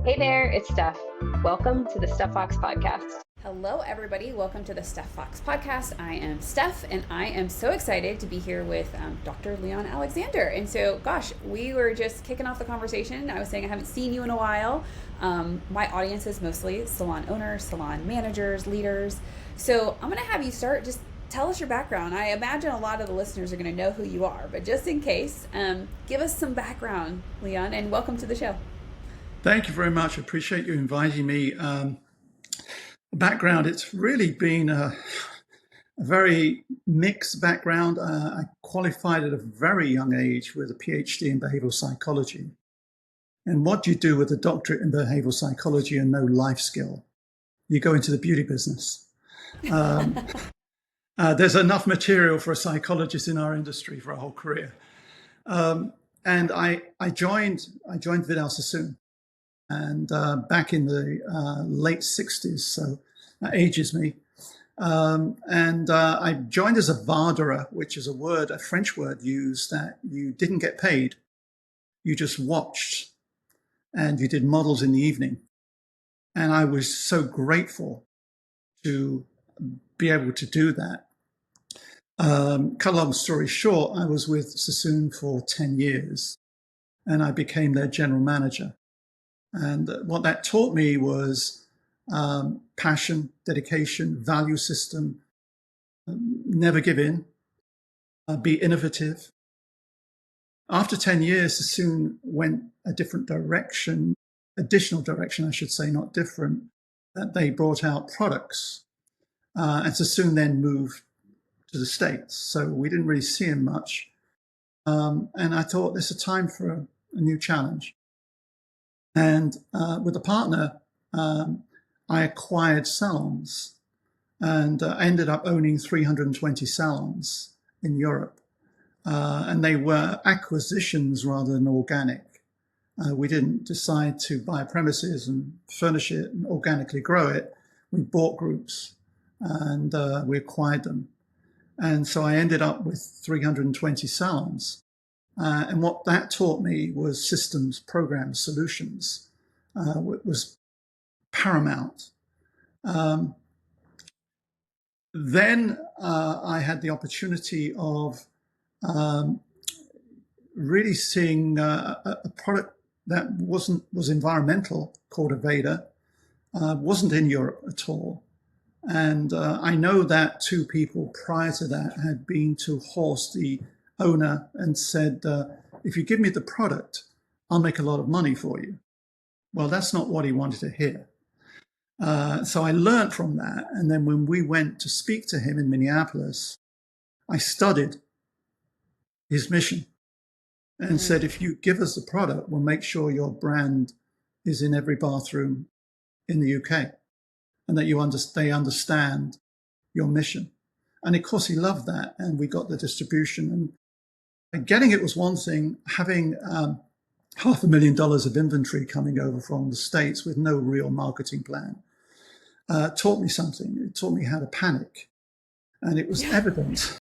Hey there, it's Steph. Welcome to the Stef Fox podcast. Hello, everybody. Welcome to the Stef Fox podcast. I am Steph, and I am so excited to be here with Dr. Leon Alexander. And so, gosh, we were just kicking off the conversation. I was saying I haven't seen you in a while. My audience is mostly salon owners, salon managers, leaders. So I'm going to have you start. Just tell us your background. I imagine a lot of the listeners are going to know who you are, but just in case, give us some background, Leon, and welcome to the show. Thank you very much. I appreciate you inviting me. Background, it's really been a very mixed background. I qualified at a very young age with a PhD in behavioral psychology. And what do you do with a doctorate in behavioral psychology and no life skill? You go into the beauty business. There's enough material for a psychologist in our industry for a whole career. And I joined Vidal Sassoon. And back in the late 60s, so that ages me. I joined as a varderer, which is a French word used that you didn't get paid. You just watched and you did models in the evening. And I was so grateful to be able to do that. Cut a long story short, I was with Sassoon for 10 years and I became their general manager. And what that taught me was passion, dedication, value system, never give in, be innovative. After 10 years, Sassoon went a different direction, additional direction, I should say, not different, that they brought out products. And Sassoon then moved to the States. So we didn't really see him much. And I thought this is a time for a new challenge. And with a partner, I acquired Salons and I ended up owning 320 salons in Europe. And they were acquisitions rather than organic. We didn't decide to buy premises and furnish it and organically grow it. We bought groups and we acquired them. And so I ended up with 320 salons. And what that taught me was systems, programs, solutions. Was paramount. Then I had the opportunity of really seeing a product that was environmental, called Aveda, wasn't in Europe at all. And I know that two people prior to that had been to Horst, the owner, and said, if you give me the product, I'll make a lot of money for you. Well, that's not what he wanted to hear. So I learned from that. And then when we went to speak to him in Minneapolis, I studied his mission and said, if you give us the product, we'll make sure your brand is in every bathroom in the UK and that they understand your mission. And of course, he loved that. And we got the distribution. And getting it was one thing. Having $500,000 of inventory coming over from the States with no real marketing plan taught me something. It taught me how to panic. And it was evident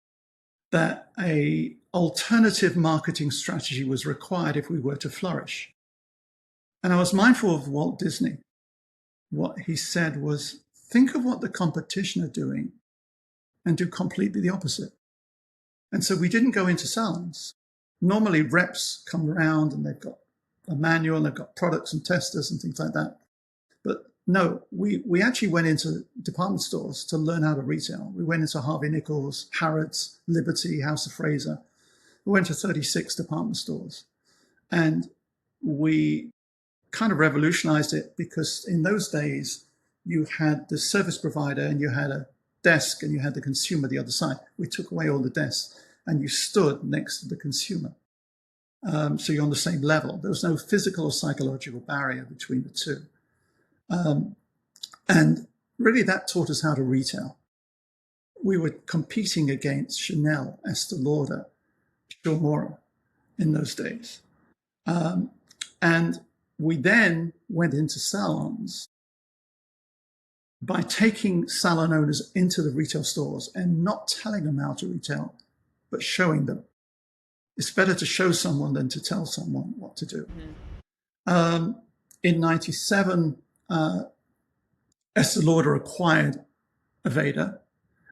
that a alternative marketing strategy was required if we were to flourish. And I was mindful of Walt Disney. What he said was, think of what the competition are doing and do completely the opposite. And so we didn't go into salons. Normally reps come around and they've got a manual and they've got products and testers and things like that. But no, we actually went into department stores to learn how to retail. We went into Harvey Nichols, Harrods, Liberty, House of Fraser. We went to 36 department stores. And we kind of revolutionized it because in those days, you had the service provider and you had a desk and you had the consumer the other side. We took away all the desks and you stood next to the consumer. So you're on the same level. There was no physical or psychological barrier between the two. And really that taught us how to retail. We were competing against Chanel, Estee Lauder, Shomora in those days. And we then went into salons by taking salon owners into the retail stores and not telling them how to retail, but showing them. It's better to show someone than to tell someone what to do. Mm-hmm. in 97, Estée Lauder acquired Aveda.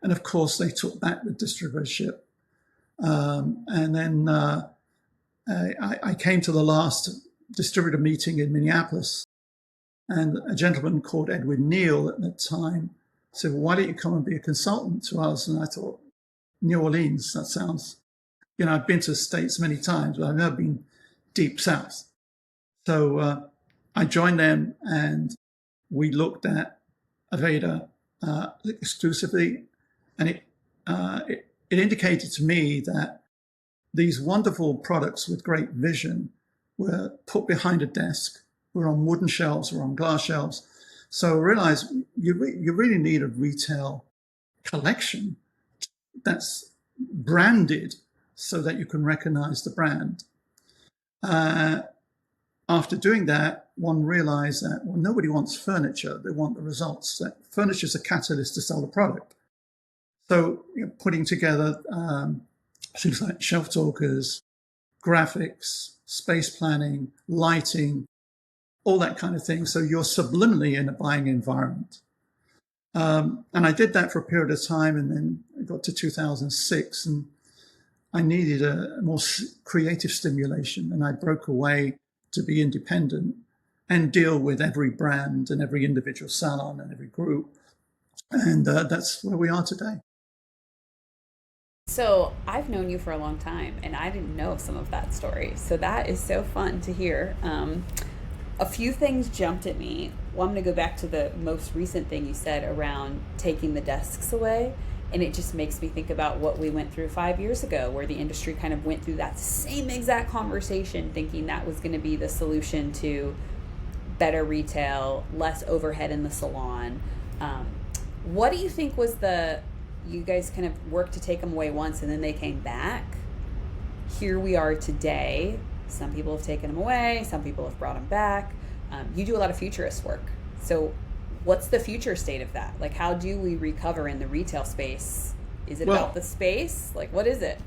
And of course, they took back the distributorship. And then I came to the last distributor meeting in Minneapolis. And a gentleman called Edwin Neal at the time said, well, why don't you come and be a consultant to us? And I thought, New Orleans, that sounds, I've been to the States many times, but I've never been deep south. So I joined them and we looked at Aveda exclusively. And it indicated to me that these wonderful products with great vision were put behind a desk, were on wooden shelves, were on glass shelves. So I realized you really need a retail collection that's branded so that you can recognize the brand. After doing that, one realized that, well, nobody wants furniture. They want the results. That furniture is a catalyst to sell the product. So putting together things like shelf talkers, graphics, space planning, lighting, all that kind of thing. So you're subliminally in a buying environment. And I did that for a period of time, and then I got to 2006, and I needed a more creative stimulation, and I broke away to be independent and deal with every brand and every individual salon and every group. And that's where we are today. So I've known you for a long time, and I didn't know some of that story. So that is so fun to hear. A few things jumped at me. Well, I'm going to go back to the most recent thing you said around taking the desks away. And it just makes me think about what we went through 5 years ago, where the industry kind of went through that same exact conversation, thinking that was going to be the solution to better retail, less overhead in the salon. What do you think was you guys kind of worked to take them away once and then they came back? Here we are today. Some people have taken them away. Some people have brought them back. You do a lot of futurist work. So what's the future state of that? Like, how do we recover in the retail space? Is it about the space? Like, what is it?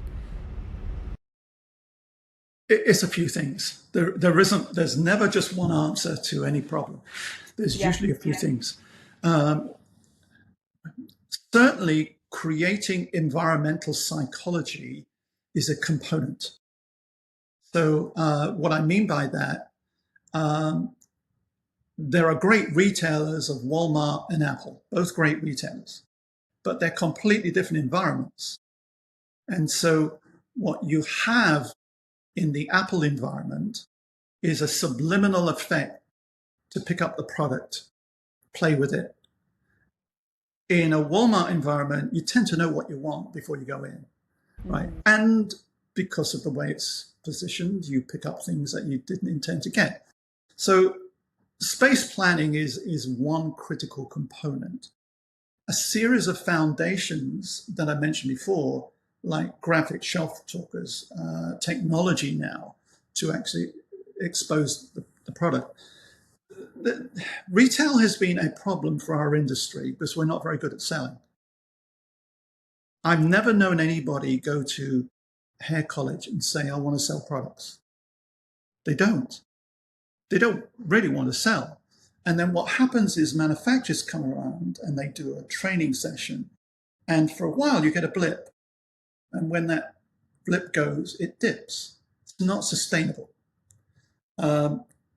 It's a few things. There's never just one answer to any problem. There's usually a few things. Certainly, creating environmental psychology is a component. So what I mean by that, there are great retailers of Walmart and Apple, both great retailers, but they're completely different environments. And so what you have in the Apple environment is a subliminal effect to pick up the product, play with it. In a Walmart environment, you tend to know what you want before you go in, right? And because of the way it's positioned, you pick up things that you didn't intend to get. So space planning is one critical component. A series of foundations that I mentioned before, like graphic shelf talkers, technology now to actually expose the product. Retail has been a problem for our industry because we're not very good at selling. I've never known anybody go to hair college and say, I want to sell products. They don't. They don't really want to sell. And then what happens is manufacturers come around and they do a training session. And for a while, you get a blip. And when that blip goes, it dips. It's not sustainable.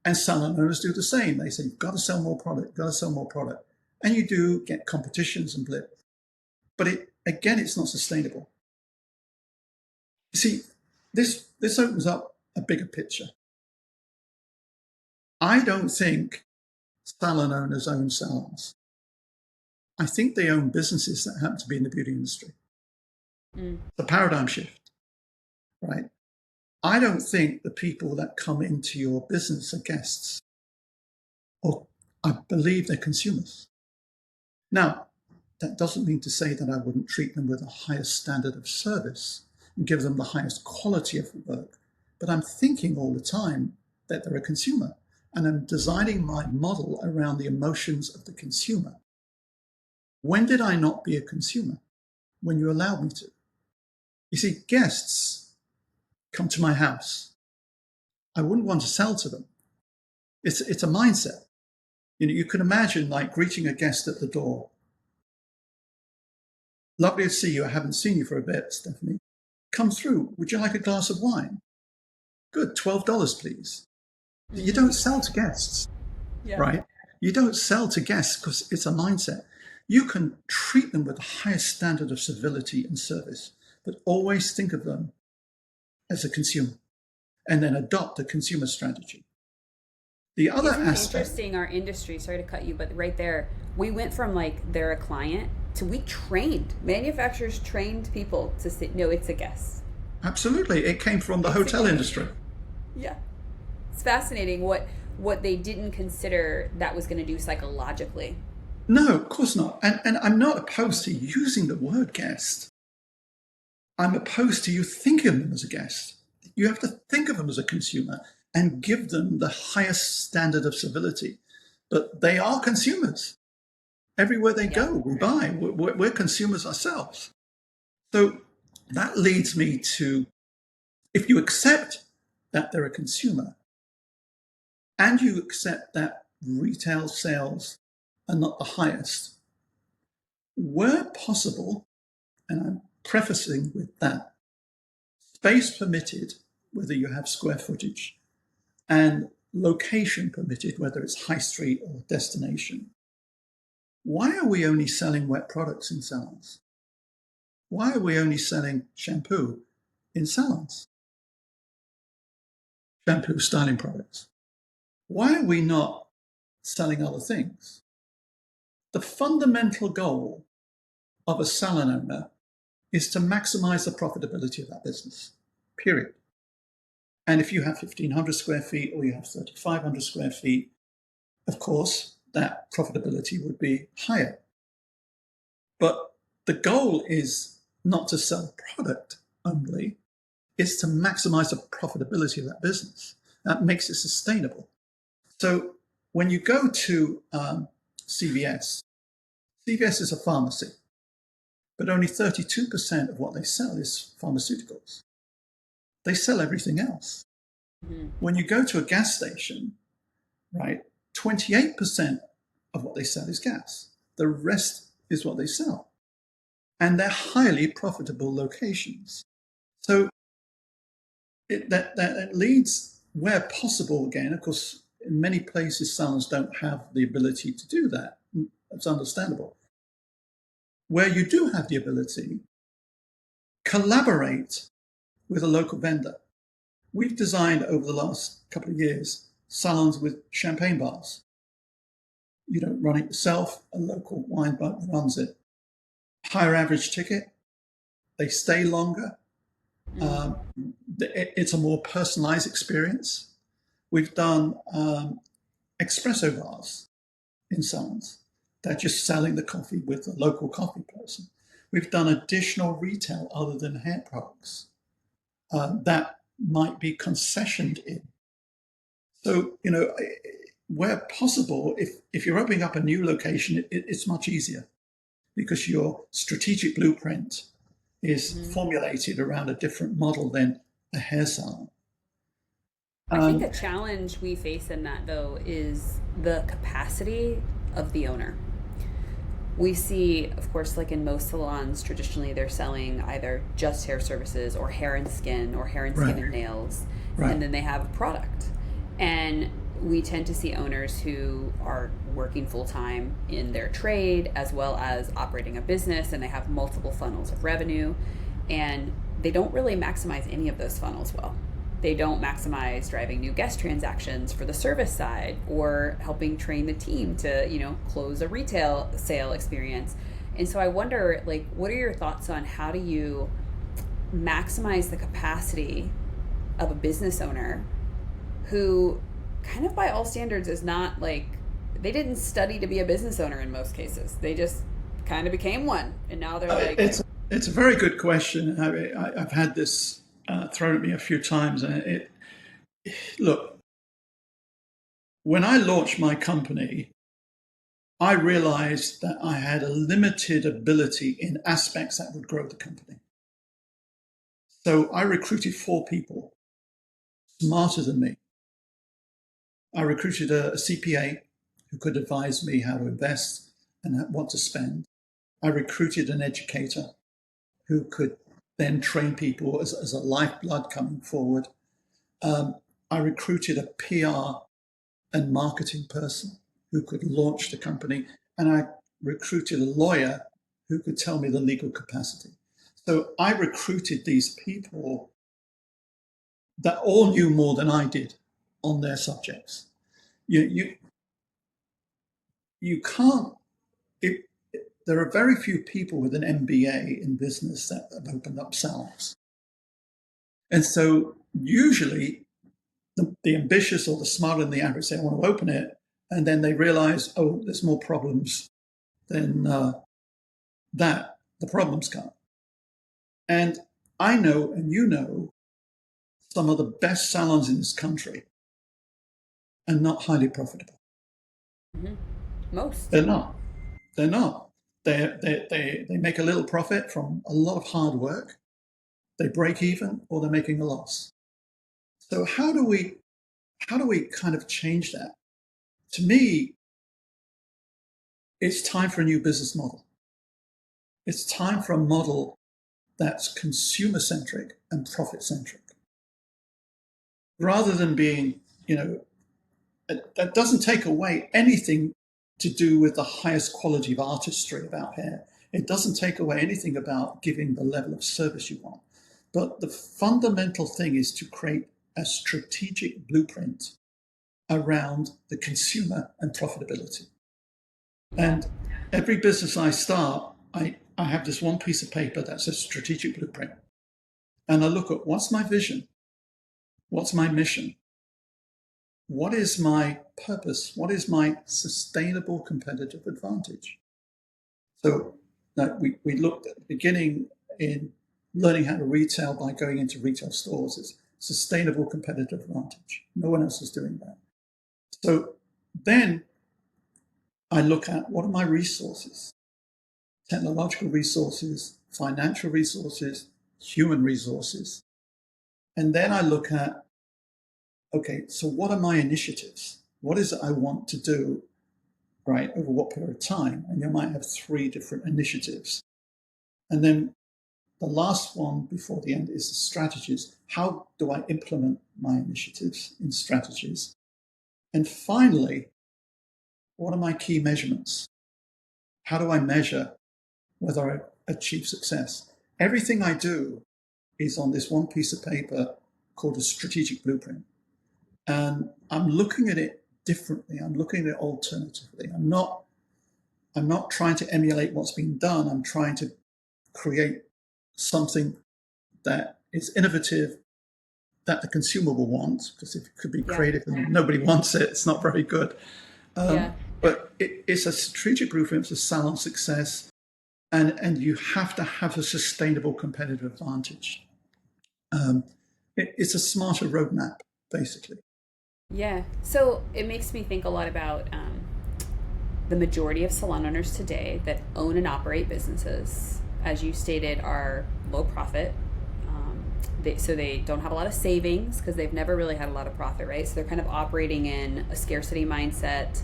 And salon owners do the same. They say, you've got to sell more product, got to sell more product. And you do get competitions and blip. But it's not sustainable. You see, this opens up a bigger picture. I don't think salon owners own salons. I think they own businesses that happen to be in the beauty industry. The paradigm shift, right? I don't think the people that come into your business are guests, or I believe they're consumers. Now, that doesn't mean to say that I wouldn't treat them with a higher standard of service and give them the highest quality of work. But I'm thinking all the time that they're a consumer, and I'm designing my model around the emotions of the consumer. When did I not be a consumer? When you allowed me to. You see, guests come to my house. I wouldn't want to sell to them. It's a mindset. You can imagine like greeting a guest at the door. Lovely to see you. I haven't seen you for a bit, Stephanie. Come through. Would you like a glass of wine? Good. $12, please. You don't sell to guests, right? You don't sell to guests because it's a mindset. You can treat them with the highest standard of civility and service, but always think of them as a consumer and then adopt a consumer strategy. The other Isn't it aspect. interesting, our industry, sorry to cut you, but right there, we went from like they're a client to we trained, manufacturers trained people to say, no, it's a guest. Absolutely. It came from the hotel industry. Yeah. It's fascinating what they didn't consider that was going to do psychologically. No, of course not. And I'm not opposed to using the word guest. I'm opposed to you thinking of them as a guest. You have to think of them as a consumer and give them the highest standard of civility. But they are consumers. Everywhere they go, we buy. We're consumers ourselves. So that leads me to, if you accept that they're a consumer and you accept that retail sales are not the highest, where possible, and I'm prefacing with that, space permitted, whether you have square footage, and location permitted, whether it's high street or destination, why are we only selling wet products in salons? Why are we only selling shampoo in salons? Shampoo styling products. Why are we not selling other things? The fundamental goal of a salon owner is to maximize the profitability of that business, period. And if you have 1,500 square feet or you have 3,500 square feet, of course, that profitability would be higher. But the goal is not to sell product only, it's to maximize the profitability of that business. That makes it sustainable. So when you go to CVS, CVS is a pharmacy, but only 32% of what they sell is pharmaceuticals. They sell everything else. Mm-hmm. When you go to a gas station, right, 28% of what they sell is gas. The rest is what they sell. And they're highly profitable locations. So that leads, where possible, again, of course, in many places, salons don't have the ability to do that. That's understandable. Where you do have the ability, collaborate with a local vendor. We've designed over the last couple of years salons with champagne bars. You don't run it yourself, a local wine bar runs it. Higher average ticket, they stay longer. It's a more personalized experience. We've done espresso bars in salons. They're just selling the coffee with a local coffee person. We've done additional retail other than hair products that might be concessioned in. So, where possible, if you're opening up a new location, it's much easier because your strategic blueprint is formulated around a different model than a hair salon. I think a challenge we face in that, though, is the capacity of the owner. We see, of course, like in most salons, traditionally they're selling either just hair services or hair and skin or hair and skin and nails, and then they have a product. And we tend to see owners who are working full-time in their trade as well as operating a business, and they have multiple funnels of revenue, and they don't really maximize any of those funnels well. They don't maximize driving new guest transactions for the service side or helping train the team to, close a retail sale experience. And so I wonder, what are your thoughts on how do you maximize the capacity of a business owner who kind of by all standards is not they didn't study to be a business owner in most cases. They just kind of became one. And now they're It's a very good question. I've had this thrown at me a few times. And look, when I launched my company, I realized that I had a limited ability in aspects that would grow the company. So I recruited 4 people smarter than me I recruited a CPA who could advise me how to invest and what to spend. I recruited an educator who could then train people as a lifeblood coming forward. I recruited a PR and marketing person who could launch the company. And I recruited a lawyer who could tell me the legal capacity. So I recruited these people that all knew more than I did on their subjects. You can't, there are very few people with an MBA in business that have opened up salons. And so usually the ambitious or the smarter than the average say, I want to open it. And then they realize, oh, there's more problems than that. The problems come. And I know, and you know, some of the best salons in this country are not highly profitable. Mm-hmm. Most. They're not. They're not. They make a little profit from a lot of hard work. They break even or they're making a loss. So how do we kind of change that? To me, it's time for a new business model. It's time for a model that's consumer-centric and profit-centric. Rather than being, that doesn't take away anything to do with the highest quality of artistry about hair. It doesn't take away anything about giving the level of service you want. But the fundamental thing is to create a strategic blueprint around the consumer and profitability. And every business I start, I have this one piece of paper that's a strategic blueprint. And I look at what's my vision? What's my mission? What is my purpose? What is my sustainable competitive advantage? So we looked at the beginning in learning how to retail by going into retail stores. It's sustainable competitive advantage. No one else is doing that. So then I look at what are my resources? Technological resources, financial resources, human resources. And then I look at, okay, so what are my initiatives? What is it I want to do, right, over what period of time? And you might have 3 different initiatives. And then the last one before the end is the strategies. How do I implement my initiatives in strategies? And finally, what are my key measurements? How do I measure whether I achieve success? Everything I do is on this one piece of paper called a strategic blueprint. And I'm looking at it differently. I'm looking at it alternatively. I'm not trying to emulate what's been done. I'm trying to create something that is innovative, that the consumer will want, because if it could be creative and nobody wants it, it's not very good. But it's a strategic blueprint for salon success, and you have to have a sustainable competitive advantage. It's a smarter roadmap, basically. Yeah. So it makes me think a lot about the majority of salon owners today that own and operate businesses, as you stated, are low profit. So they don't have a lot of savings because they've never really had a lot of profit, right? So they're kind of operating in a scarcity mindset.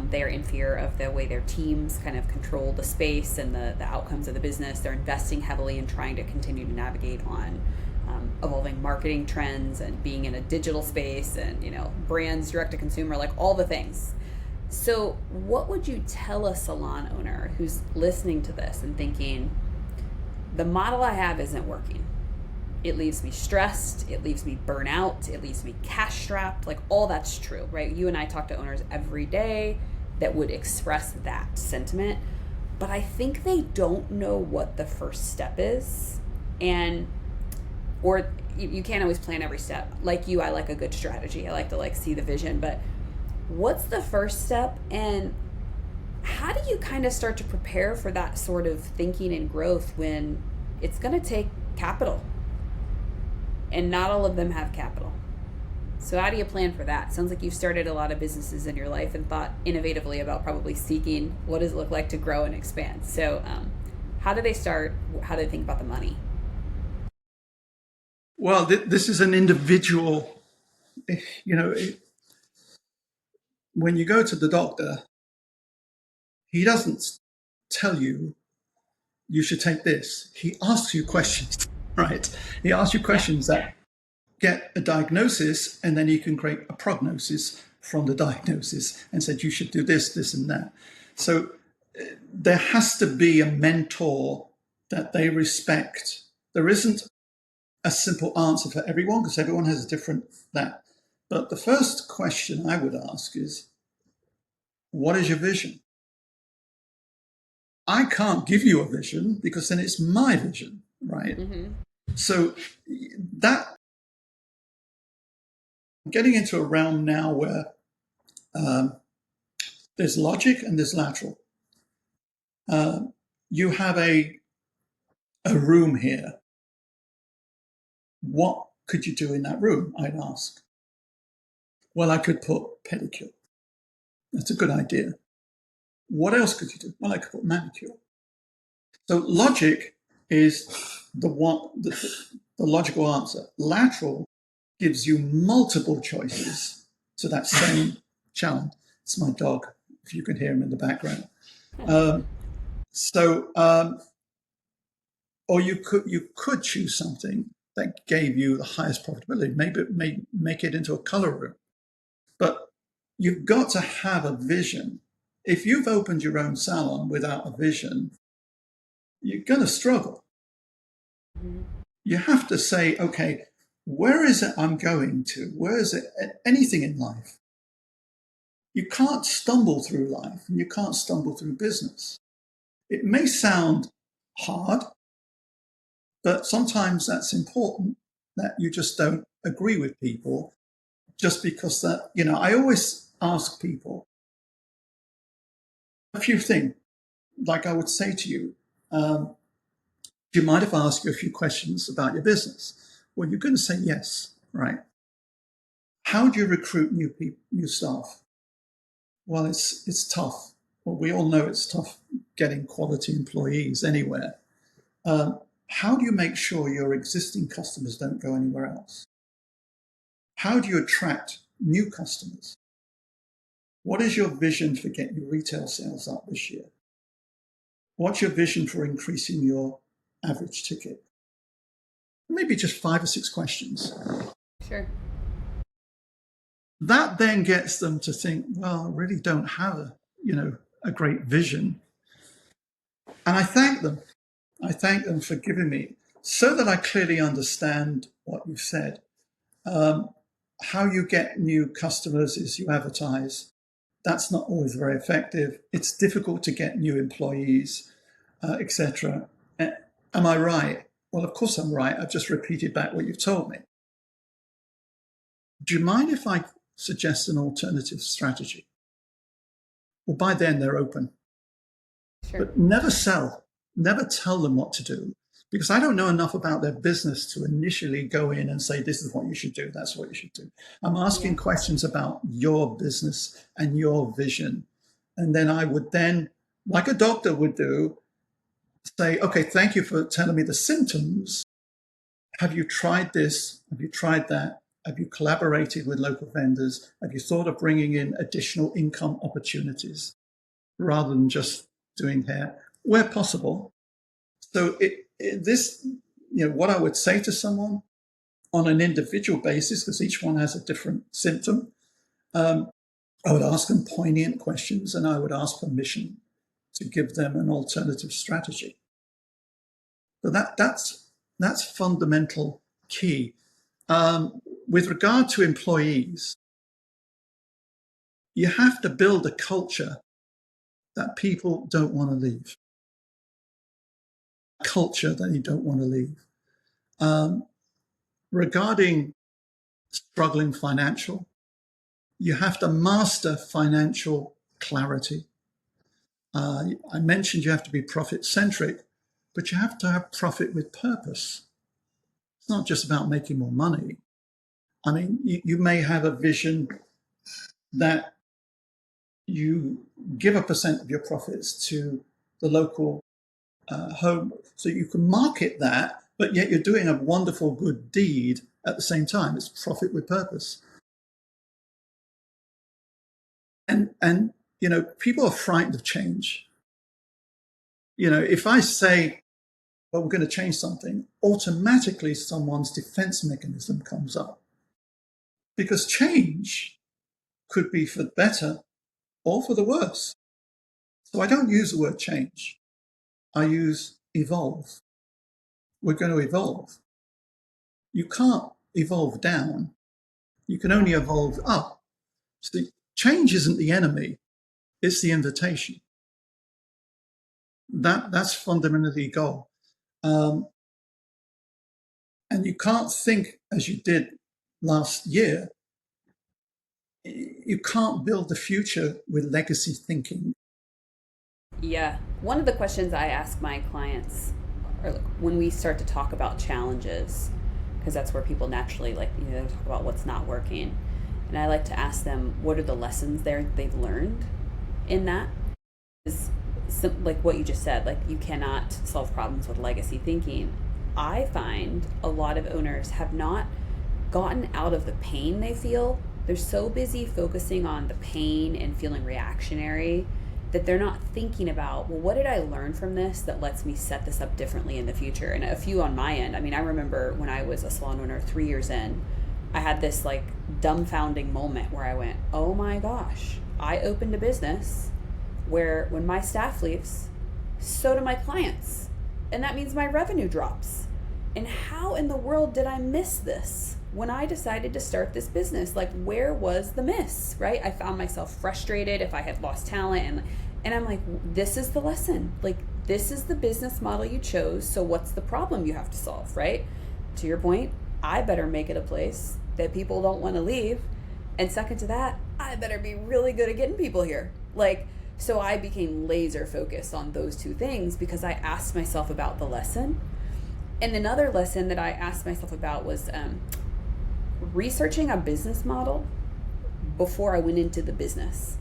They are in fear of the way their teams kind of control the space and the outcomes of the business. They're investing heavily in trying to continue to navigate on evolving marketing trends and being in a digital space and, brands, direct to consumer, like all the things. So what would you tell a salon owner who's listening to this and thinking, the model I have isn't working? It leaves me stressed, it leaves me burnout, it leaves me cash strapped, like all that's true, right? You and I talk to owners every day that would express that sentiment, but I think they don't know what the first step is. Or you can't always plan every step. Like you, I like a good strategy. I like to see the vision, but what's the first step, and how do you kind of start to prepare for that sort of thinking and growth when it's going to take capital? And not all of them have capital. So how do you plan for that? Sounds like you've started a lot of businesses in your life and thought innovatively about probably seeking what does it look like to grow and expand. So how do they start? How do they think about the money? Well, this is an individual, when you go to the doctor, he doesn't tell you you should take this. He asks you questions, right? He asks you questions that get a diagnosis, and then he can create a prognosis from the diagnosis and said you should do this, this, and that. So there has to be a mentor that they respect. There isn't a simple answer for everyone because everyone has a different that. But the first question I would ask is, what is your vision? I can't give you a vision because then it's my vision, right? So that getting into a realm now where there's logic and there's lateral. You have a room here. What could you do in that room? I'd ask. Well, I could put pedicure. That's a good idea. What else could you do? Well, I could put manicure. So logic is the logical answer. Lateral gives you multiple choices to that same challenge. It's my dog, if you can hear him in the background. Or you could choose something that gave you the highest profitability. Maybe make it into a color room. But you've got to have a vision. If you've opened your own salon without a vision, you're going to struggle. You have to say, okay, where is it I'm going to? Where is it? Anything in life. You can't stumble through life and you can't stumble through business. It may sound hard, but sometimes that's important that you just don't agree with people just because that, I always ask people a few things. Like I would say to you, do you mind if I ask you a few questions about your business? Well, you're going to say yes, right? How do you recruit new staff? Well, it's tough. Well, we all know it's tough getting quality employees anywhere. How do you make sure your existing customers don't go anywhere else? How do you attract new customers? What is your vision for getting your retail sales up this year? What's your vision for increasing your average ticket? Maybe just 5 or 6 questions. Sure. That then gets them to think, well, I really don't have a great vision. And I thank them. I thank them for giving me so that I clearly understand what you've said. How you get new customers is you advertise. That's not always very effective. It's difficult to get new employees, etc. Am I right? Well, of course I'm right. I've just repeated back what you've told me. Do you mind if I suggest an alternative strategy? Well, by then they're open. Sure. But never sell. Never tell them what to do, because I don't know enough about their business to initially go in and say, this is what you should do. That's what you should do. I'm asking questions about your business and your vision. And then I would then, like a doctor would do, say, okay, thank you for telling me the symptoms. Have you tried this? Have you tried that? Have you collaborated with local vendors? Have you thought of bringing in additional income opportunities rather than just doing hair where possible? So what I would say to someone on an individual basis, because each one has a different symptom, I would ask them poignant questions and I would ask permission to give them an alternative strategy. So that's fundamental key. With regard to employees, you have to build a culture that people don't want to leave. Culture that you don't want to leave. Regarding struggling financial, you have to master financial clarity. I mentioned you have to be profit-centric, but you have to have profit with purpose. It's not just about making more money. I mean, you may have a vision that you give a % of your profits to the local home, so you can market that, but yet you're doing a wonderful good deed at the same time. It's profit with purpose. And people are frightened of change. If I say, well, we're going to change something, automatically someone's defense mechanism comes up. Because change could be for the better or for the worse. So I don't use the word change. I use evolve. We're going to evolve. You can't evolve down. You can only evolve up. So change isn't the enemy. It's the invitation. That's fundamentally the goal. And you can't think as you did last year. You can't build the future with legacy thinking. Yeah. One of the questions I ask my clients, or when we start to talk about challenges, because that's where people naturally talk about what's not working, and I like to ask them, what are the lessons they've learned in that? Is like what you just said, like you cannot solve problems with legacy thinking. I find a lot of owners have not gotten out of the pain they feel. They're so busy focusing on the pain and feeling reactionary that they're not thinking about, well, what did I learn from this that lets me set this up differently in the future? And a few on my end. I mean, I remember when I was a salon owner 3 years in, I had this like dumbfounding moment where I went, oh my gosh, I opened a business where when my staff leaves, so do my clients. And that means my revenue drops. And how in the world did I miss this when I decided to start this business? Like, where was the miss, right? I found myself frustrated if I had lost talent. And I'm like, this is the lesson. Like, this is the business model you chose. So what's the problem you have to solve, right? To your point, I better make it a place that people don't want to leave. And second to that, I better be really good at getting people here. So I became laser focused on those two things because I asked myself about the lesson. And another lesson that I asked myself about was researching a business model before I went into the business.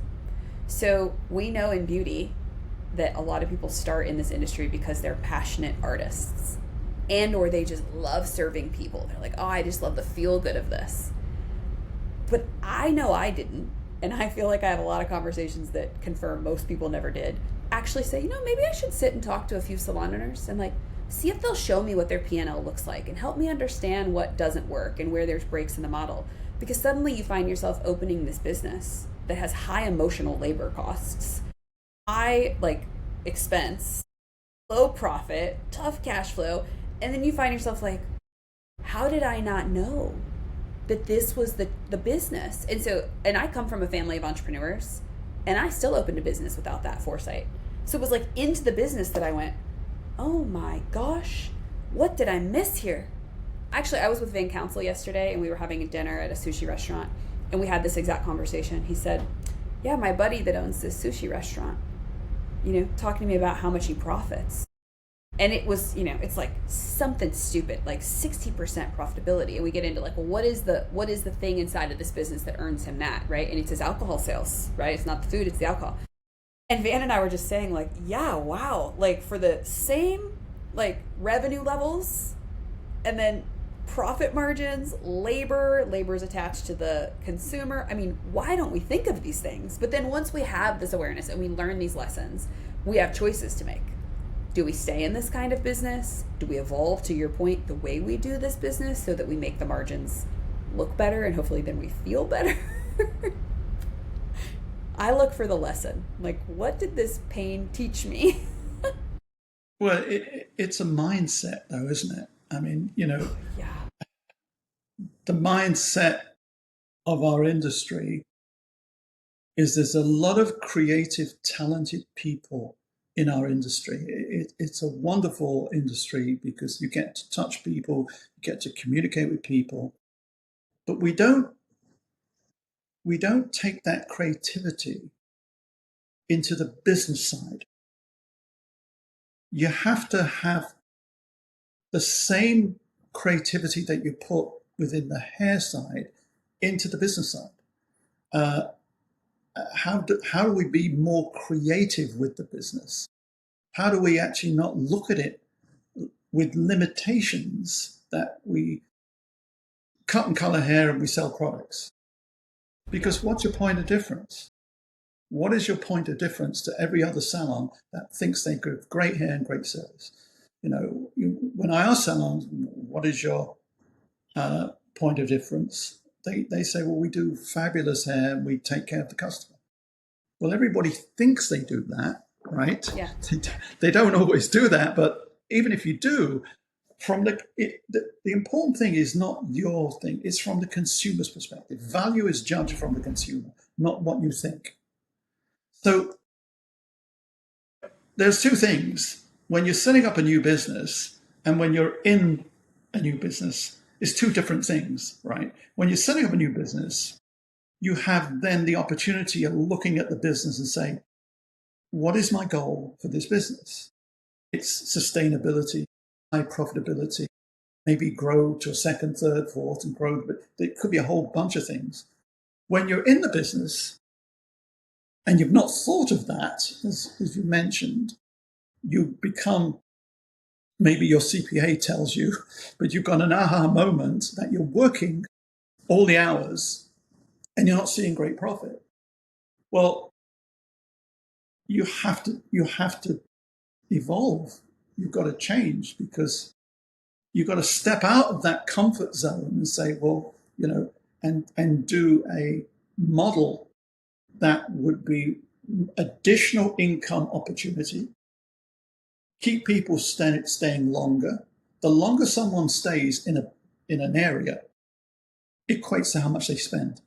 So we know in beauty that a lot of people start in this industry because they're passionate artists and or they just love serving people. They're like, oh, I just love the feel good of this. But I know I didn't. And I feel like I have a lot of conversations that confirm most people never did. Actually say, maybe I should sit and talk to a few salon owners and see if they'll show me what their P&L looks like and help me understand what doesn't work and where there's breaks in the model. Because suddenly you find yourself opening this business that has high emotional labor costs, high expense, low profit, tough cash flow. And then you find yourself like, how did I not know that this was the business? And I come from a family of entrepreneurs and I still opened a business without that foresight. So it was into the business that I went, oh my gosh, what did I miss here? Actually, I was with Van Council yesterday and we were having a dinner at a sushi restaurant and we had this exact conversation. He said, yeah, my buddy that owns this sushi restaurant, talking to me about how much he profits. And it was, it's something stupid, 60% profitability. And we get into well, what is the thing inside of this business that earns him that, right? And it's his alcohol sales, right? It's not the food, it's the alcohol. And Van and I were just saying yeah, wow. For the same revenue levels and then profit margins, labor is attached to the consumer. I mean, why don't we think of these things? But then once we have this awareness and we learn these lessons, we have choices to make. Do we stay in this kind of business? Do we evolve, to your point, the way we do this business so that we make the margins look better and hopefully then we feel better? I look for the lesson. What did this pain teach me? Well, it's a mindset, though, isn't it? I mean, Yeah. The mindset of our industry is there's a lot of creative, talented people in our industry. It's a wonderful industry because you get to touch people, you get to communicate with people, but we don't take that creativity into the business side. You have to have the same creativity that you put within the hair side into the business side. How do we be more creative with the business? How do we actually not look at it with limitations that we cut and color hair and we sell products? Because what's your point of difference? What is your point of difference to every other salon that thinks they give great hair and great service? When I ask salons, what is your point of difference? They say, well, we do fabulous hair and we take care of the customer. Well, everybody thinks they do that, right? Yeah. They don't always do that, but even if you do, the important thing is not your thing. It's from the consumer's perspective. Value is judged from the consumer, not what you think. So there's two things. When you're setting up a new business and when you're in a new business, it's two different things, right? When you're setting up a new business, you have then the opportunity of looking at the business and saying, what is my goal for this business? It's sustainability, high profitability, maybe grow to a second, third, fourth, and grow. But it could be a whole bunch of things. When you're in the business and you've not thought of that, as you mentioned, you become, maybe your CPA tells you, but you've got an aha moment that you're working all the hours and you're not seeing great profit. Well, you have to evolve. You've got to change, because you've got to step out of that comfort zone and say, well, and do a model that would be additional income opportunity, keep people staying longer. The longer someone stays in an area equates to how much they spend,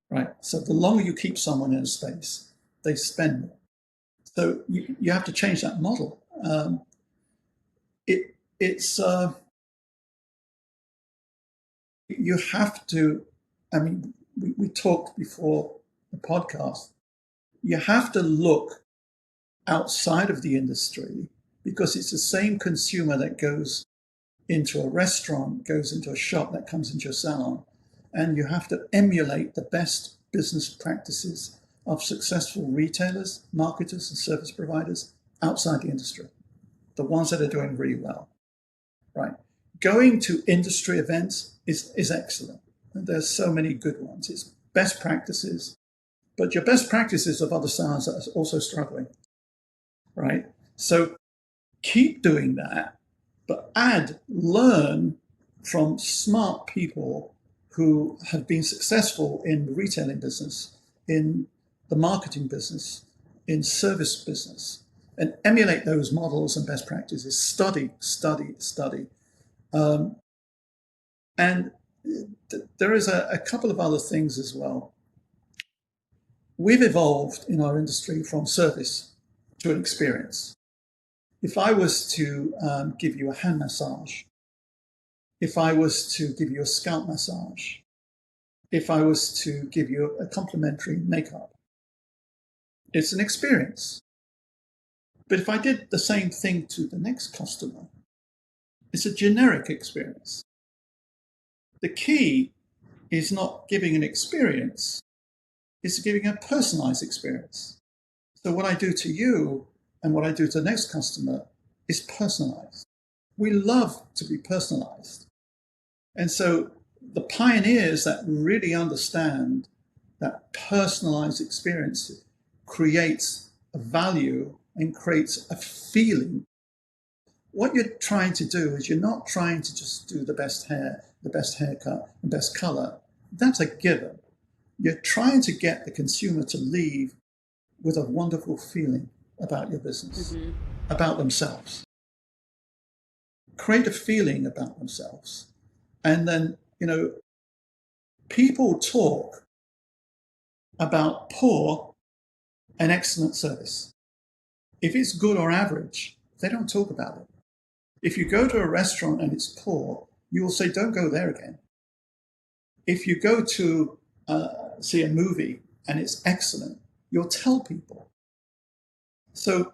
right? So the longer you keep someone in a space, they spend more. So you have to change that model. You have to, we talked before the podcast, you have to look outside of the industry, because it's the same consumer that goes into a restaurant, goes into a shop, that comes into a salon. And you have to emulate the best business practices of successful retailers, marketers, and service providers outside the industry, the ones that are doing really well, right? Going to industry events is excellent. And there's so many good ones. It's best practices, but your best practices of other salons that are also struggling, right? So keep doing that, but learn from smart people who have been successful in the retailing business, in the marketing business, in service business, and emulate those models and best practices. Study. And there is a couple of other things as well. We've evolved in our industry from service to an experience. If I was to give you a hand massage, if I was to give you a scalp massage, if I was to give you a complimentary makeup, it's an experience. But if I did the same thing to the next customer, it's a generic experience. The key is not giving an experience, it's giving a personalized experience. So what I do to you and what I do to the next customer is personalized. We love to be personalized. And so the pioneers that really understand that personalized experience creates a value and creates a feeling. What you're trying to do is you're not trying to just do the best hair, the best haircut, the best color. That's a given. You're trying to get the consumer to leave with a wonderful feeling about your business, about themselves. Create a feeling about themselves. And then, people talk about poor and excellent service. If it's good or average, they don't talk about it. If you go to a restaurant and it's poor, you will say, don't go there again. If you go to see a movie and it's excellent, you'll tell people. So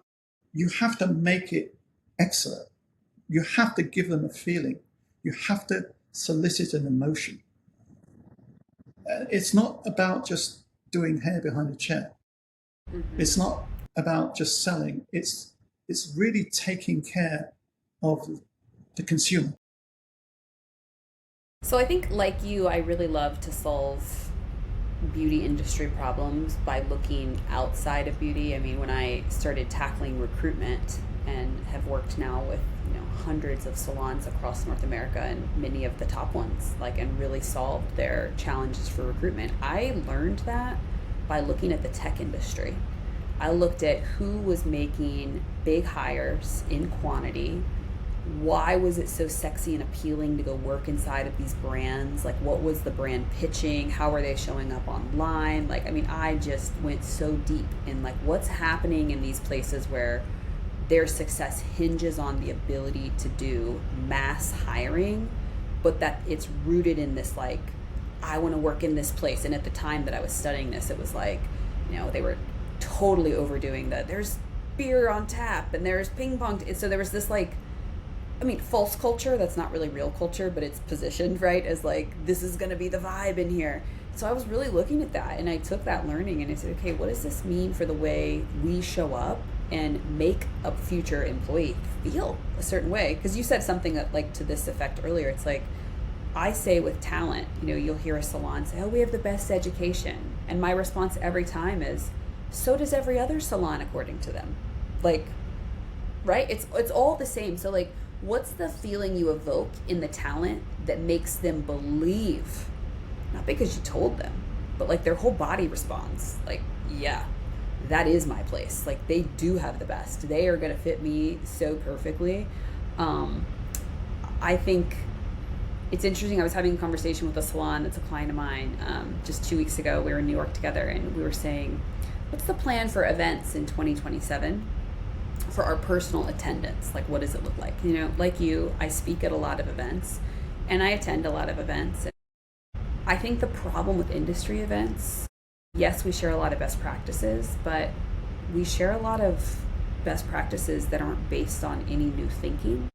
you have to make it excellent. You have to give them a feeling. You have to solicit an emotion. It's not about just doing hair behind a chair. It's not about just selling. It's really taking care of the consumer. So I think, like you, I really love to solve beauty industry problems by looking outside of beauty. I mean, when I started tackling recruitment and have worked now with hundreds of salons across North America and many of the top ones, and really solved their challenges for recruitment, I learned that by looking at the tech industry. I looked at who was making big hires in quantity. Why was it so sexy and appealing to go work inside of these brands? What was the brand pitching? How are they showing up online? I just went so deep in what's happening in these places where their success hinges on the ability to do mass hiring, but that it's rooted in this I want to work in this place. And at the time that I was studying this, it was they were totally overdoing that. There's beer on tap and there's ping pong. So there was this false culture that's not really real culture, but it's positioned right as this is going to be the vibe in here. So I was really looking at that, and I took that learning and I said, okay, what does this mean for the way we show up and make a future employee feel a certain way? Because you said something that to this effect earlier. It's I say with talent, you'll hear a salon say, oh, we have the best education. And my response every time is, so does every other salon according to them. Right? It's all the same. So what's the feeling you evoke in the talent that makes them believe, not because you told them, but their whole body responds yeah, that is my place. They do have the best. They are going to fit me so perfectly. I think it's interesting. I was having a conversation with a salon that's a client of mine just 2 weeks ago. We were in New York together, and we were saying, what's the plan for events in 2027 for our personal attendance? What does it look like? Like you, I speak at a lot of events and I attend a lot of events. I think the problem with industry events, yes, we share a lot of best practices, but we share a lot of best practices that aren't based on any new thinking.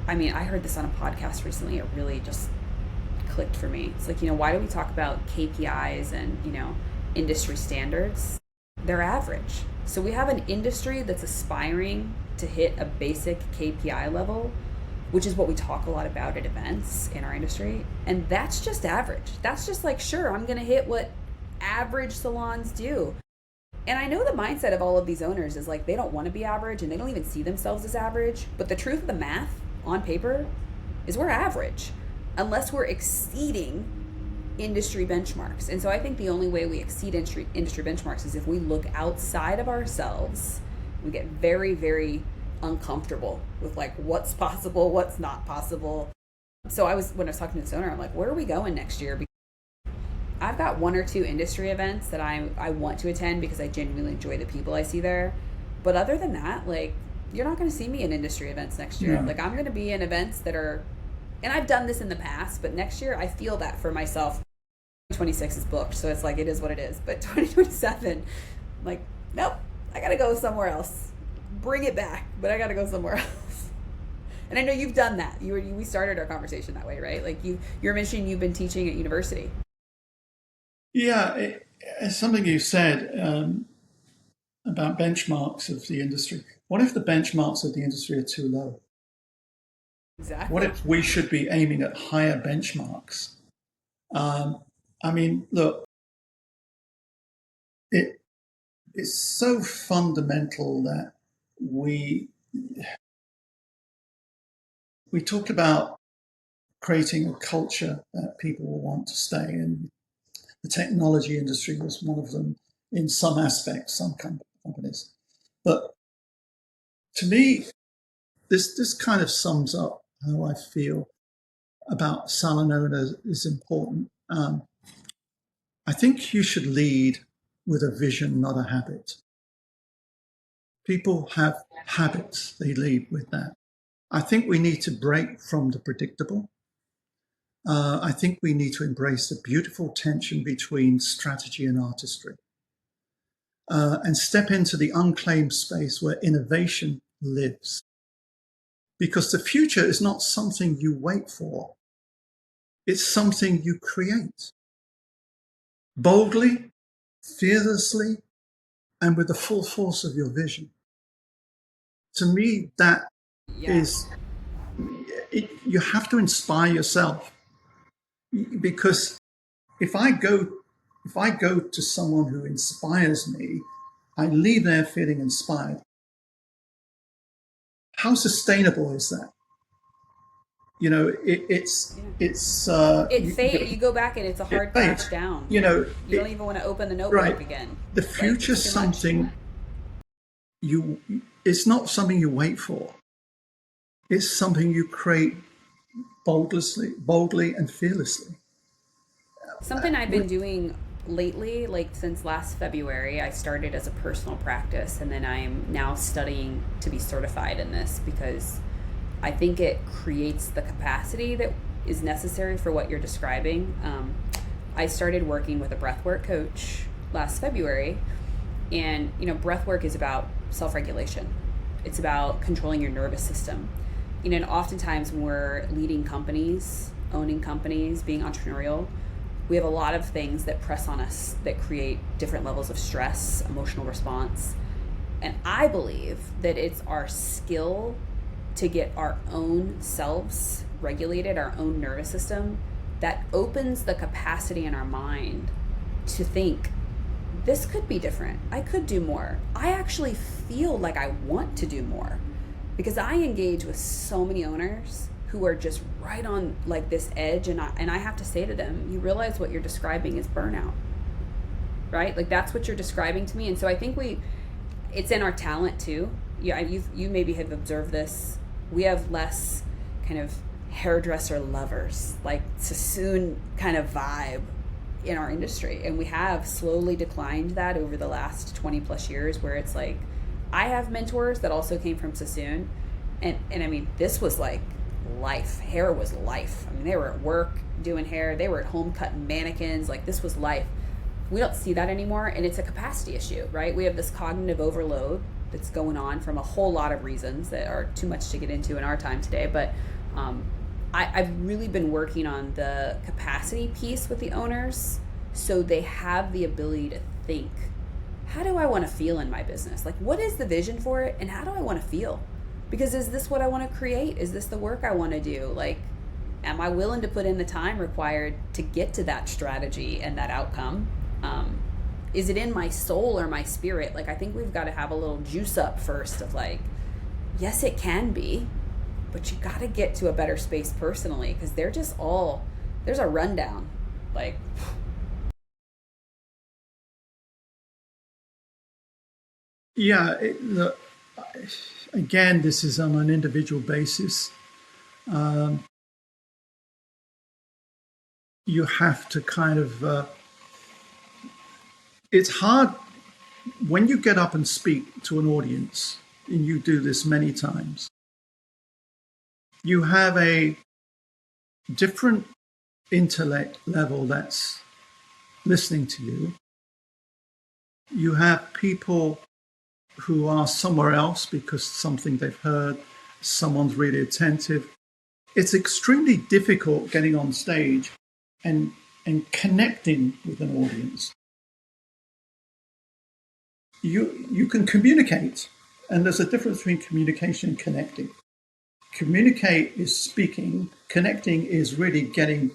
I heard this on a podcast recently. It really just clicked for me. It's why do we talk about KPIs and, industry standards? They're average. So we have an industry that's aspiring to hit a basic KPI level, which is what we talk a lot about at events in our industry. And that's just average. That's just sure, I'm going to hit what average salons do. And I know the mindset of all of these owners is they don't want to be average and they don't even see themselves as average. But the truth of the math on paper is we're average unless we're exceeding industry benchmarks. And so I think the only way we exceed industry benchmarks is if we look outside of ourselves. We get very, very uncomfortable with what's possible, what's not possible. So when I was talking to this owner, I'm where are we going next year? Because I've got 1 or 2 industry events that I want to attend because I genuinely enjoy the people I see there. But other than that, you're not going to see me in industry events next year. No. I'm going to be in events that are, and I've done this in the past, but next year I feel that for myself. 2026 is booked, so it's it is what it is. But 2027, nope, I got to go somewhere else. Bring it back, but I got to go somewhere else. And I know you've done that. We started our conversation that way, right? You're mentioning you've been teaching at university. Yeah, it's something you said about benchmarks of the industry. What if the benchmarks of the industry are too low? Exactly. What if we should be aiming at higher benchmarks? Look, it's so fundamental that we talked about creating a culture that people will want to stay in. The technology industry was one of them in some aspects, some companies. But to me, this kind of sums up how I feel about salon owners is important. I think you should lead with a vision, not a habit. People have habits, they lead with that. I think we need to break from the predictable. I think we need to embrace the beautiful tension between strategy and artistry, and step into the unclaimed space where innovation lives. Because the future is not something you wait for. It's something you create. Boldly, fearlessly, and with the full force of your vision. To me, that is, you have to inspire yourself, because if I go to someone who inspires me, I leave there feeling inspired. How sustainable is that? You know, You go back and it's a hard crash down. You know, you don't even want to open the notebook right. again. The future's something it's not something you wait for. It's something you create boldly and fearlessly. Something I've been doing lately, like since last February, I started as a personal practice, and then I'm now studying to be certified in this because I think it creates the capacity that is necessary for what you're describing. I started working with a breathwork coach last February, and breathwork is about self-regulation. It's about controlling your nervous system. And oftentimes when we're leading companies, owning companies, being entrepreneurial, we have a lot of things that press on us that create different levels of stress, emotional response. And I believe that it's our skill to get our own selves regulated, our own nervous system, that opens the capacity in our mind to think, this could be different. I could do more. I actually feel like I want to do more, because I engage with so many owners who are just right on like this edge, and I have to say to them, you realize what you're describing is burnout, right? Like that's what you're describing to me. And so I think it's in our talent too. Yeah, you maybe have observed this. We have less kind of hairdresser lovers, like Sassoon kind of vibe in our industry, and we have slowly declined that over the last 20 plus years, where it's like I have mentors that also came from Sassoon, and I mean, this was like life. Hair was life. I mean, they were at work doing hair, they were at home cutting mannequins, like this was life. We don't see that anymore, and it's a capacity issue, right? We have this cognitive overload that's going on from a whole lot of reasons that are too much to get into in our time today, but I've really been working on the capacity piece with the owners, so they have the ability to think, how do I want to feel in my business? Like, what is the vision for it, and how do I want to feel? Because is this what I want to create? Is this the work I want to do? Like, am I willing to put in the time required to get to that strategy and that outcome? Is it in my soul or my spirit? Like, I think we've got to have a little juice up first of like, yes, it can be, but you got to get to a better space personally, because they're just there's a rundown. Like, yeah, again, this is on an individual basis. You have to kind of, it's hard when you get up and speak to an audience, and you do this many times. You have a different intellect level that's listening to you. You have people who are somewhere else because something they've heard, someone's really attentive. It's extremely difficult getting on stage and connecting with an audience. You can communicate, and there's a difference between communication and connecting. Communicate is speaking, connecting is really getting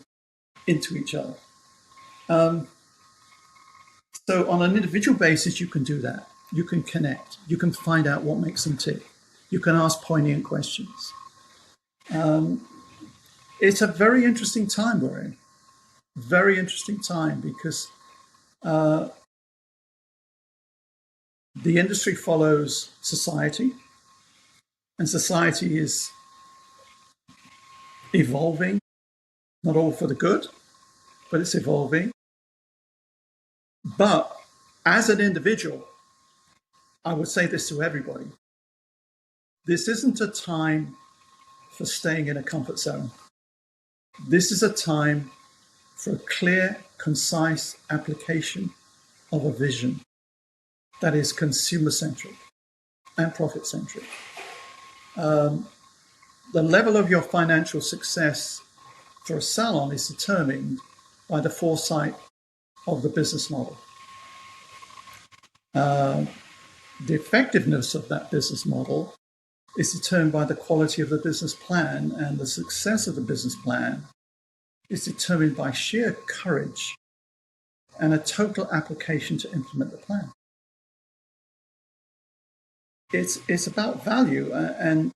into each other. So on an individual basis, you can do that. You can connect. You can find out what makes them tick. You can ask poignant questions. It's a very interesting time we're in. Very interesting time, because the industry follows society, and society is evolving, not all for the good, but it's evolving. But as an individual, I would say this to everybody. This isn't a time for staying in a comfort zone. This is a time for a clear, concise application of a vision that is consumer-centric and profit-centric. The level of your financial success for a salon is determined by the foresight of the business model. The effectiveness of that business model is determined by the quality of the business plan, and the success of the business plan is determined by sheer courage and a total application to implement the plan. It's about value, and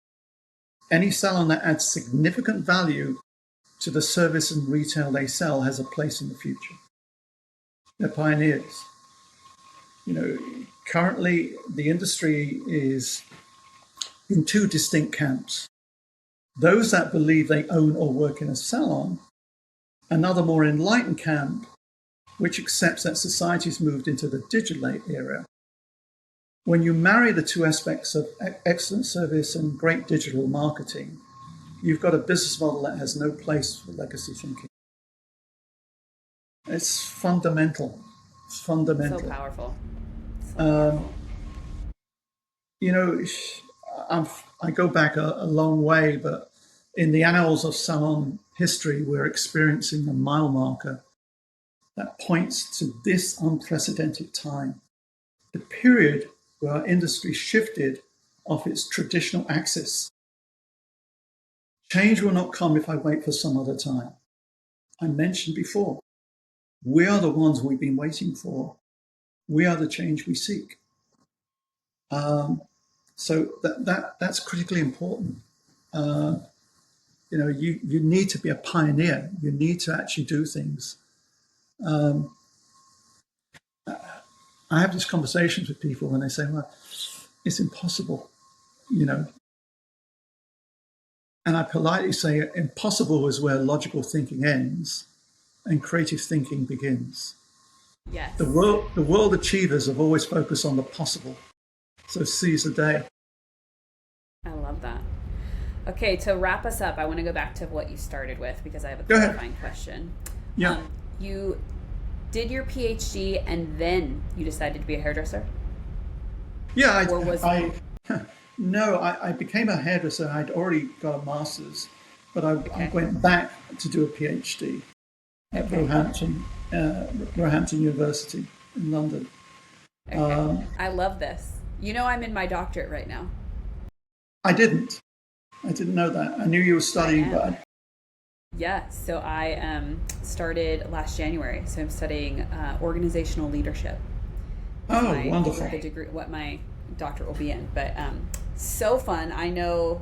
any salon that adds significant value to the service and retail they sell has a place in the future. They're pioneers. Currently the industry is in two distinct camps. Those that believe they own or work in a salon, another more enlightened camp, which accepts that society's moved into the digital era. When you marry the two aspects of excellent service and great digital marketing, you've got a business model that has no place for legacy thinking. It's fundamental. It's fundamental. So powerful. I go back a long way, but in the annals of salon history, we're experiencing a mile marker that points to this unprecedented time, the period where our industry shifted off its traditional axis. Change will not come if I wait for some other time. I mentioned before, we are the ones we've been waiting for. We are the change we seek. So that's critically important. You need to be a pioneer. You need to actually do things. I have these conversations with people when they say, well, it's impossible, And I politely say impossible is where logical thinking ends and creative thinking begins. Yes. The world achievers have always focused on the possible. So seize the day. I love that. Okay, to wrap us up, I want to go back to what you started with because I have a clarifying question. Yeah. You did your PhD and then you decided to be a hairdresser? Yeah, I became a hairdresser. I'd already got a master's, but I went back to do a PhD at Roehampton University in London. Okay. I love this. I'm in my doctorate right now. I didn't know that. I knew you were studying, but yeah, so I started last January. So I'm studying organizational leadership. Oh, wonderful. The degree, what my doctorate will be in. But so fun. I know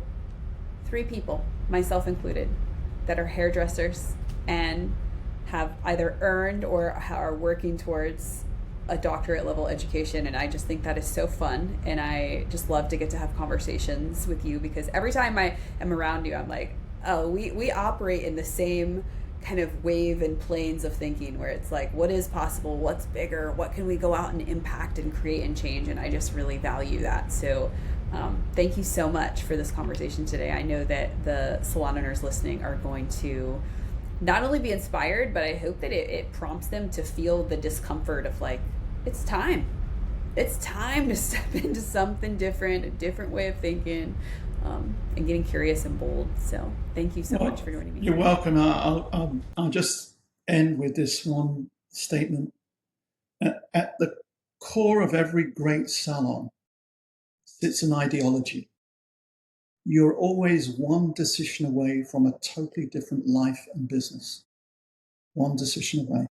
3 people, myself included, that are hairdressers and have either earned or are working towards a doctorate level education, and I just think that is so fun, and I just love to get to have conversations with you because every time I am around you I'm like, oh, we operate in the same kind of wave and planes of thinking where it's like, what is possible, what's bigger, what can we go out and impact and create and change, and I just really value that. So thank you so much for this conversation today. I know that the salon owners listening are going to not only be inspired, but I hope that it prompts them to feel the discomfort of like, it's time to step into something different, a different way of thinking, and getting curious and bold. So thank you so much for joining me. You're welcome. I'll just end with this one statement. At the core of every great salon sits an ideology. You're always one decision away from a totally different life and business. One decision away.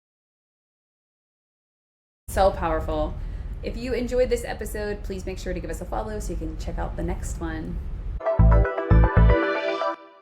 So powerful. If you enjoyed this episode, please make sure to give us a follow so you can check out the next one.